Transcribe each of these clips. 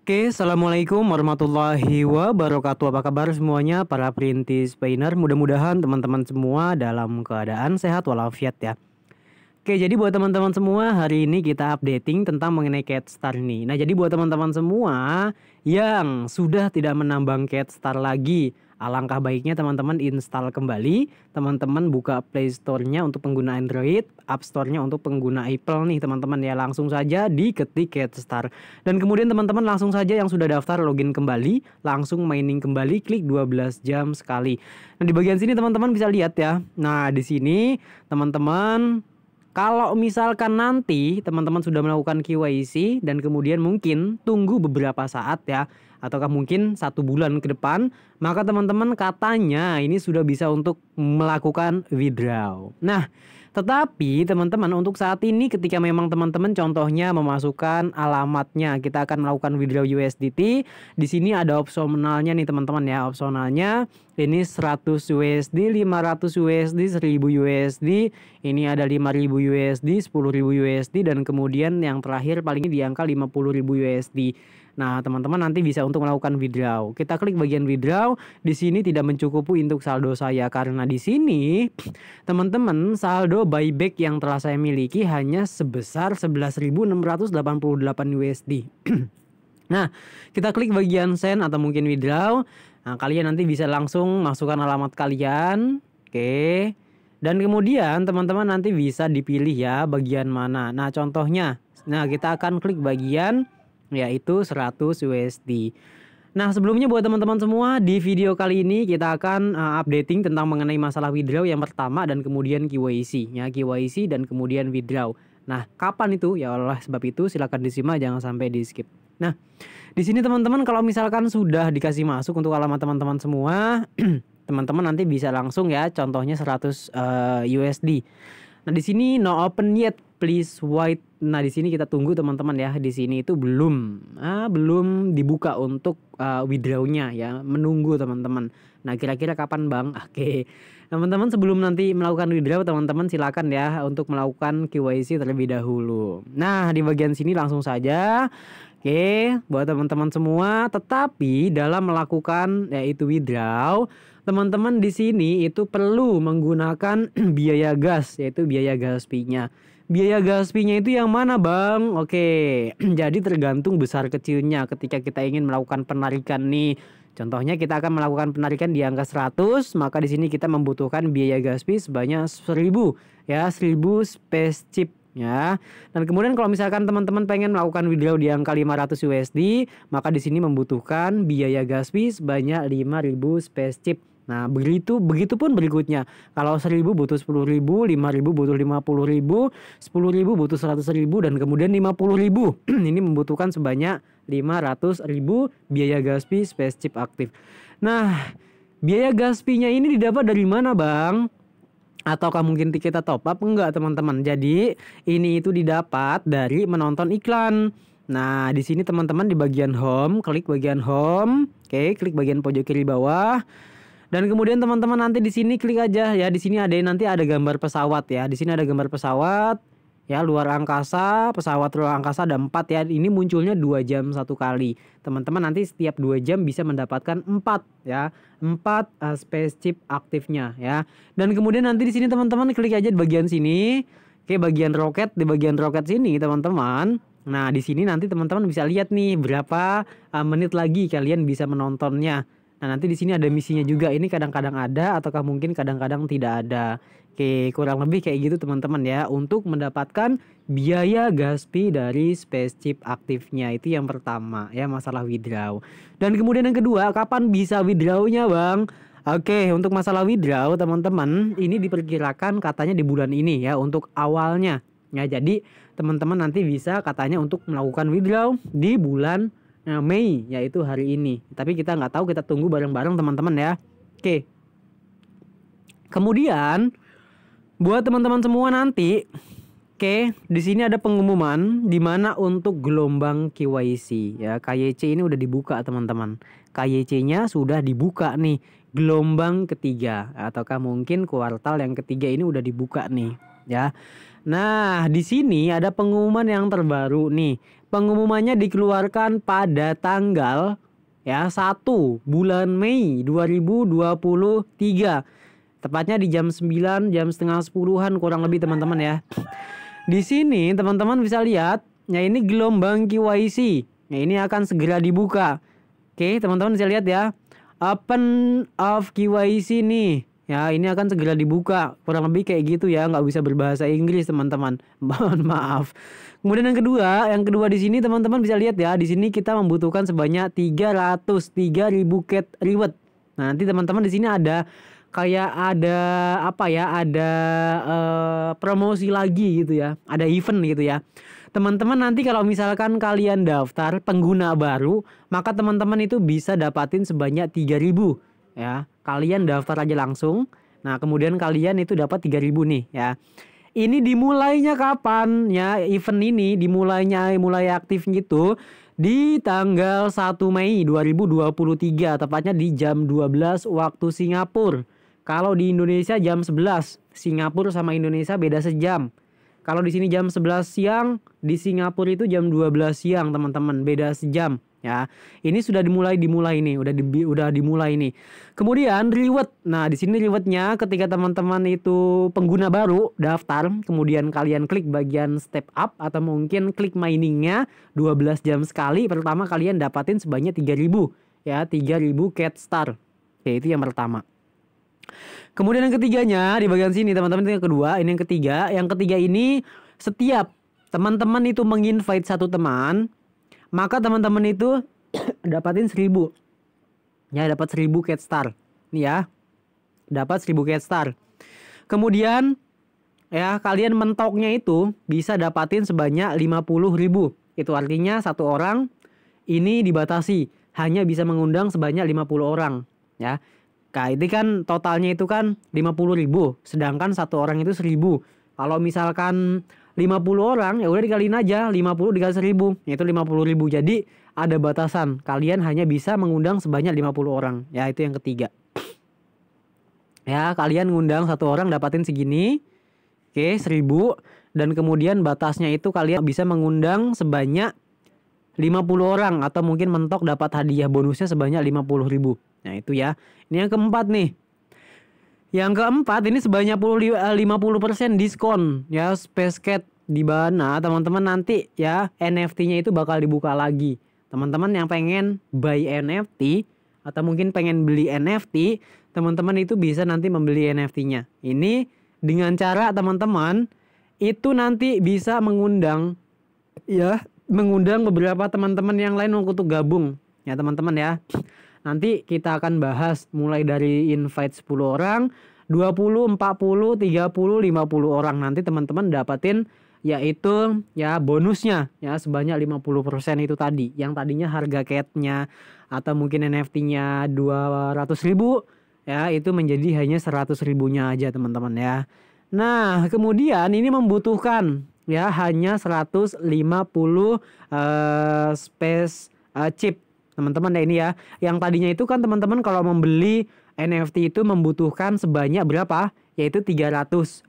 Oke, assalamualaikum warahmatullahi wabarakatuh. Apa kabar semuanya para perintis Painer? Mudah-mudahan teman-teman semua dalam keadaan sehat walafiat ya. Oke, jadi buat teman-teman semua, hari ini kita updating tentang mengenai CatStar nih. Nah, jadi buat teman-teman semua yang sudah tidak menambang CatStar lagi, alangkah baiknya teman-teman install kembali. Teman-teman buka Play Store-nya untuk pengguna Android, App Store-nya untuk pengguna Apple nih teman-teman ya. Langsung saja diketik CatStar. Dan kemudian teman-teman langsung saja yang sudah daftar login kembali, langsung mining kembali, klik 12 jam sekali. Nah, di bagian sini teman-teman bisa lihat ya. Nah, di sini teman-teman kalau misalkan nanti teman-teman sudah melakukan KYC dan kemudian mungkin tunggu beberapa saat ya, ataukah mungkin 1 bulan ke depan, maka teman-teman katanya ini sudah bisa untuk melakukan withdraw. Nah, tetapi teman-teman untuk saat ini ketika memang teman-teman contohnya memasukkan alamatnya, kita akan melakukan withdraw USDT. Di sini ada opsionalnya nih teman-teman ya. Opsionalnya ini 100 USD, 500 USD, 1000 USD, ini ada 5000 USD, 10.000 USD dan kemudian yang terakhir palingnya di angka 50.000 USD. Nah, teman-teman nanti bisa untuk melakukan withdraw. Kita klik bagian withdraw. Di sini tidak mencukupi untuk saldo saya karena di sini teman-teman saldo buyback yang telah saya miliki hanya sebesar 11.688 USD. Nah, kita klik bagian send atau mungkin withdraw. Nah, kalian nanti bisa langsung masukkan alamat kalian. Oke. Dan kemudian teman-teman nanti bisa dipilih ya bagian mana. Nah, contohnya. Nah, kita akan klik bagian yaitu 100 USD. Nah, sebelumnya buat teman-teman semua, di video kali ini kita akan updating tentang mengenai masalah withdraw yang pertama dan kemudian KYC. Ya, KYC dan kemudian withdraw. Nah, kapan itu? Ya Allah, sebab itu silakan disimak, jangan sampai di skip. Nah, di sini teman-teman kalau misalkan sudah dikasih masuk untuk alamat teman-teman semua, teman-teman nanti bisa langsung ya, contohnya 100 USD. Nah, di sini no open yet, please wait. Nah, di sini kita tunggu teman-teman ya. Di sini itu belum dibuka untuk withdraw-nya ya. Menunggu teman-teman. Nah, kira-kira kapan, Bang? Oke. Teman-teman sebelum nanti melakukan withdraw, teman-teman silakan ya untuk melakukan KYC terlebih dahulu. Nah, di bagian sini langsung saja. Oke, buat teman-teman semua, tetapi dalam melakukan yaitu withdraw, teman-teman di sini itu perlu menggunakan biaya gas, yaitu biaya gas fee-nya. Biaya gas fee-nya itu yang mana, Bang? Oke, jadi tergantung besar kecilnya ketika kita ingin melakukan penarikan nih. Contohnya kita akan melakukan penarikan di angka 100, maka di sini kita membutuhkan biaya gas fee sebanyak 1000 ya, 1000 space chip ya. Dan kemudian kalau misalkan teman-teman pengen melakukan withdraw di angka 500 USD, maka di sini membutuhkan biaya gas fee sebanyak 5000 space chip. Nah, begitupun berikutnya. Kalau 1000 butuh 10.000, 5000 butuh 50.000, 10.000 butuh 100.000 dan kemudian 50.000. Ini membutuhkan sebanyak 500.000 biaya gas fee space chip aktif. Nah, biaya gas fee-nya ini didapat dari mana, Bang? Ataukah mungkin kita top up? Enggak, teman-teman. Jadi, ini itu didapat dari menonton iklan. Nah, di sini teman-teman di bagian home, klik bagian home. Oke, klik bagian pojok kiri bawah. Dan kemudian teman-teman nanti di sini klik aja ya. Di sini nanti ada gambar pesawat ya. Di sini ada gambar pesawat ya, luar angkasa, pesawat luar angkasa ada 4 ya. Ini munculnya 2 jam 1 kali. Teman-teman nanti setiap 2 jam bisa mendapatkan 4 ya. 4 space chip aktifnya ya. Dan kemudian nanti di sini teman-teman klik aja di bagian sini. Oke, bagian roket, di bagian roket sini teman-teman. Nah, di sini nanti teman-teman bisa lihat nih berapa menit lagi kalian bisa menontonnya. Nah, nanti di sini ada misinya juga. Ini kadang-kadang ada ataukah mungkin kadang-kadang tidak ada. Oke, kurang lebih kayak gitu teman-teman ya. Untuk mendapatkan biaya gas fee dari space chip aktifnya. Itu yang pertama ya, masalah withdraw. Dan kemudian yang kedua, kapan bisa withdraw-nya, Bang? Oke, untuk masalah withdraw teman-teman, ini diperkirakan katanya di bulan ini ya, untuk awalnya. Ya, jadi teman-teman nanti bisa katanya untuk melakukan withdraw di bulan Mei, yaitu hari ini. Tapi kita nggak tahu, kita tunggu bareng-bareng teman-teman ya. Oke. Kemudian buat teman-teman semua nanti, oke, di sini ada pengumuman di mana untuk gelombang KYC ya. KYC ini udah dibuka teman-teman. KYC-nya sudah dibuka nih, gelombang ketiga ataukah mungkin kuartal yang ketiga ini udah dibuka nih ya. Nah, di sini ada pengumuman yang terbaru nih. Pengumumannya dikeluarkan pada tanggal 1 bulan Mei 2023. Tepatnya di jam 9, jam setengah 10-an kurang lebih teman-teman ya. Di sini teman-teman bisa lihat, ya ini gelombang KYC. Ya ini akan segera dibuka. Oke, teman-teman bisa lihat ya. Open of KYC nih. Ya, ini akan segera dibuka. Kurang lebih kayak gitu ya, nggak bisa berbahasa Inggris, teman-teman. Mohon maaf. Kemudian yang kedua di sini teman-teman bisa lihat ya, di sini kita membutuhkan sebanyak 303.000 cat reward. Nah, nanti teman-teman di sini ada kayak ada promosi lagi gitu ya. Ada event gitu ya. Teman-teman nanti kalau misalkan kalian daftar pengguna baru, maka teman-teman itu bisa dapatin sebanyak 3.000 ya. Kalian daftar aja langsung. Nah, kemudian kalian itu dapat 3.000 nih ya. Ini dimulainya kapan ya? Event ini mulai aktif gitu di tanggal 1 Mei 2023, tepatnya di jam 12 waktu Singapura. Kalau di Indonesia jam 11. Singapura sama Indonesia beda sejam. Kalau di sini jam 11 siang, di Singapura itu jam 12 siang, teman-teman, beda sejam ya. Ini sudah dimulai nih, udah dimulai nih. Kemudian reward. Nah, di sini rewardnya ketika teman-teman itu pengguna baru daftar, kemudian kalian klik bagian step up atau mungkin klik miningnya 12 jam sekali, pertama kalian dapatin sebanyak 3.000 ya, 3.000 cat star. Oke, itu yang pertama. Kemudian yang ketiganya di bagian sini teman-teman, itu yang kedua, ini yang ketiga. Yang ketiga ini setiap teman-teman itu menginvite satu teman, maka teman-teman itu dapatin 1.000. Ya, dapat 1.000 cat star. Nih ya. Dapat 1.000 cat star. Kemudian ya, kalian mentoknya itu bisa dapatin sebanyak 50.000. Itu artinya satu orang ini dibatasi hanya bisa mengundang sebanyak 50 orang ya. Nah, ini kan totalnya itu kan 50.000, sedangkan satu orang itu 1.000. Kalau misalkan 50 orang, ya udah dikaliin aja 50 dikali 1.000, yaitu 50.000. Jadi ada batasan, kalian hanya bisa mengundang sebanyak 50 orang. Ya, itu yang ketiga. Ya, kalian ngundang satu orang dapatin segini. Oke, 1.000. Dan kemudian batasnya itu kalian bisa mengundang sebanyak 50 orang atau mungkin mentok dapat hadiah bonusnya sebanyak 50.000. Nah, itu ya. Ini yang keempat nih. Yang keempat ini sebanyak 50% diskon ya, Space Cat, di mana teman-teman nanti ya NFT-nya itu bakal dibuka lagi. Teman-teman yang pengen buy NFT atau mungkin pengen beli NFT, teman-teman itu bisa nanti membeli NFT-nya. Ini dengan cara teman-teman itu nanti bisa mengundang beberapa teman-teman yang lain untuk gabung ya, teman-teman ya. Nanti kita akan bahas mulai dari invite 10 orang, 20, 40, 30, 50 orang. Nanti teman-teman dapatin yaitu ya bonusnya ya sebanyak 50% itu tadi. Yang tadinya harga catnya atau mungkin NFT-nya 200.000 ya, itu menjadi hanya 100.000-nya aja, teman-teman ya. Nah, kemudian ini membutuhkan ya hanya 150 space chip. Teman-teman ya, ini ya. Yang tadinya itu kan teman-teman kalau membeli NFT itu membutuhkan sebanyak berapa? Yaitu 300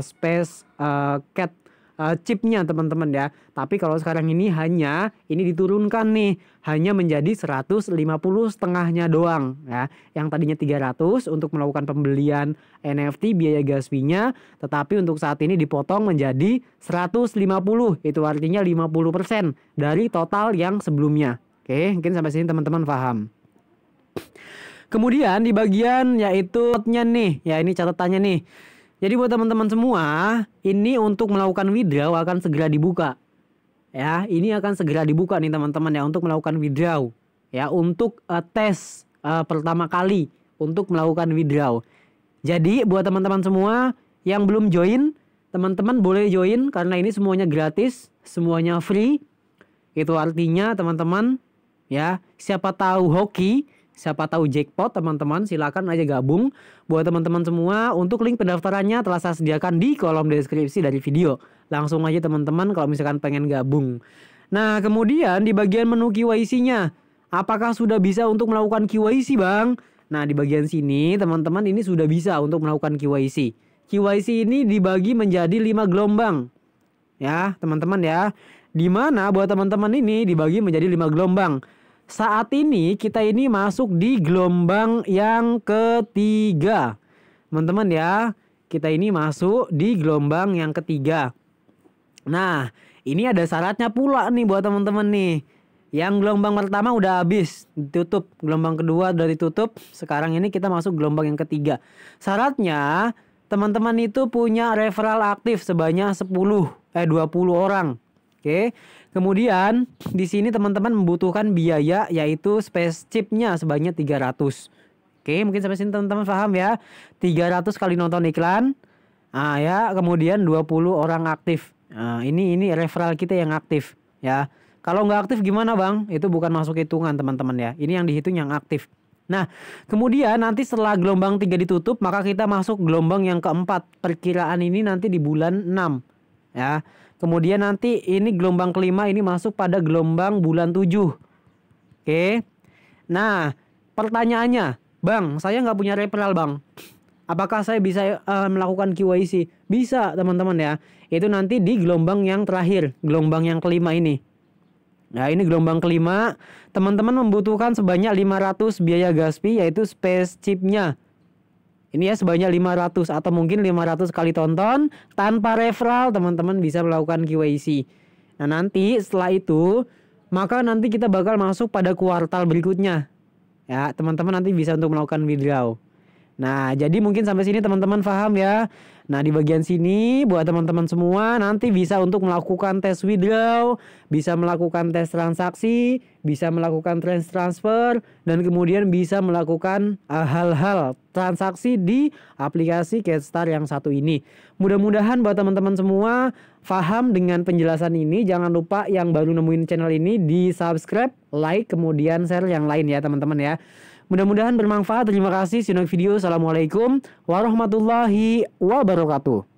space cat chipnya, teman-teman ya. Tapi kalau sekarang ini diturunkan nih, hanya menjadi 150 setengahnya doang ya. Yang tadinya 300 untuk melakukan pembelian NFT biaya gas fee-nya, tetapi untuk saat ini dipotong menjadi 150. Itu artinya 50% dari total yang sebelumnya. Oke, mungkin sampai sini teman-teman paham. Kemudian di bagian yaitu chatnya nih, ya ini catatannya nih. Jadi buat teman-teman semua, ini untuk melakukan withdraw akan segera dibuka. Ya, ini akan segera dibuka nih teman-teman ya untuk melakukan withdraw. Ya, untuk tes pertama kali untuk melakukan withdraw. Jadi buat teman-teman semua yang belum join, teman-teman boleh join karena ini semuanya gratis, semuanya free. Itu artinya teman-teman ya, siapa tahu hoki, siapa tahu jackpot, teman-teman silakan aja gabung. Buat teman-teman semua, untuk link pendaftarannya telah saya sediakan di kolom deskripsi dari video. Langsung aja teman-teman kalau misalkan pengen gabung. Nah, kemudian di bagian menu KYC-nya, apakah sudah bisa untuk melakukan KYC, Bang? Nah, di bagian sini teman-teman ini sudah bisa untuk melakukan KYC. QYC ini dibagi menjadi 5 gelombang. Ya, teman-teman ya. Di mana buat teman-teman ini dibagi menjadi 5 gelombang. Saat ini kita ini masuk di gelombang yang ketiga. Teman-teman ya, kita ini masuk di gelombang yang ketiga. Nah, ini ada syaratnya pula nih buat teman-teman nih. Yang gelombang pertama udah habis, ditutup. Gelombang kedua udah ditutup. Sekarang ini kita masuk gelombang yang ketiga. Syaratnya teman-teman itu punya referral aktif sebanyak 20 orang. Oke. Kemudian di sini teman-teman membutuhkan biaya yaitu space chipnya sebanyak 300. Oke, mungkin sampai sini teman-teman paham ya. 300 kali nonton iklan. Ah ya, kemudian 20 orang aktif. Nah, ini referral kita yang aktif ya. Kalau nggak aktif gimana bang? Itu bukan masuk hitungan teman-teman ya. Ini yang dihitung yang aktif. Nah, kemudian nanti setelah gelombang 3 ditutup, maka kita masuk gelombang yang keempat. Perkiraan ini nanti di bulan 6 ya. Kemudian nanti ini gelombang kelima ini masuk pada gelombang bulan 7. Oke. Nah, pertanyaannya, bang, saya nggak punya referral bang. Apakah saya bisa melakukan QYC? Bisa teman-teman ya. Itu nanti di gelombang yang terakhir, gelombang yang kelima ini. Nah, ini gelombang kelima. Teman-teman membutuhkan sebanyak 500 biaya gas fee yaitu space chipnya. Ini ya sebanyak 500 atau mungkin 500 kali tonton tanpa referral teman-teman bisa melakukan QYC. Nah, nanti setelah itu maka nanti kita bakal masuk pada kuartal berikutnya. Ya, teman-teman nanti bisa untuk melakukan withdraw. Nah, jadi mungkin sampai sini teman-teman paham ya. Nah, di bagian sini buat teman-teman semua nanti bisa untuk melakukan tes withdraw, bisa melakukan tes transaksi, bisa melakukan transfer, dan kemudian bisa melakukan hal-hal transaksi di aplikasi Getstar yang satu ini. Mudah-mudahan buat teman-teman semua paham dengan penjelasan ini. Jangan lupa yang baru nemuin channel ini di subscribe, like, kemudian share yang lain ya teman-teman ya. Mudah-mudahan bermanfaat. Terima kasih. See you next video. Assalamualaikum warahmatullahi wabarakatuh.